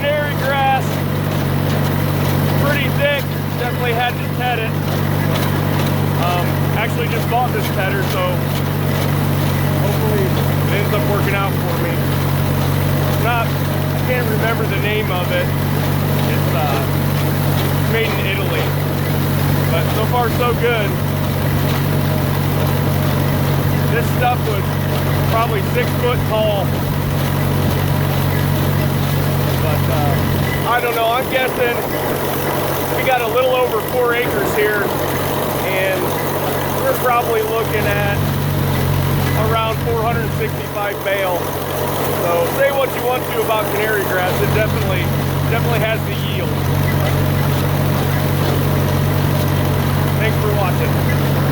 canary grass. Pretty thick, definitely had to ted it. Actually just bought this tedder, so hopefully it ends up working out for me. I can't remember the name of it. It's made in Italy, but so far so good. This stuff was probably 6 foot tall, but I don't know, I'm guessing we got a little over 4 acres here, and we're probably looking at around 465 bale. So say what you want to about canary grass, it definitely has the yield. Thanks for watching.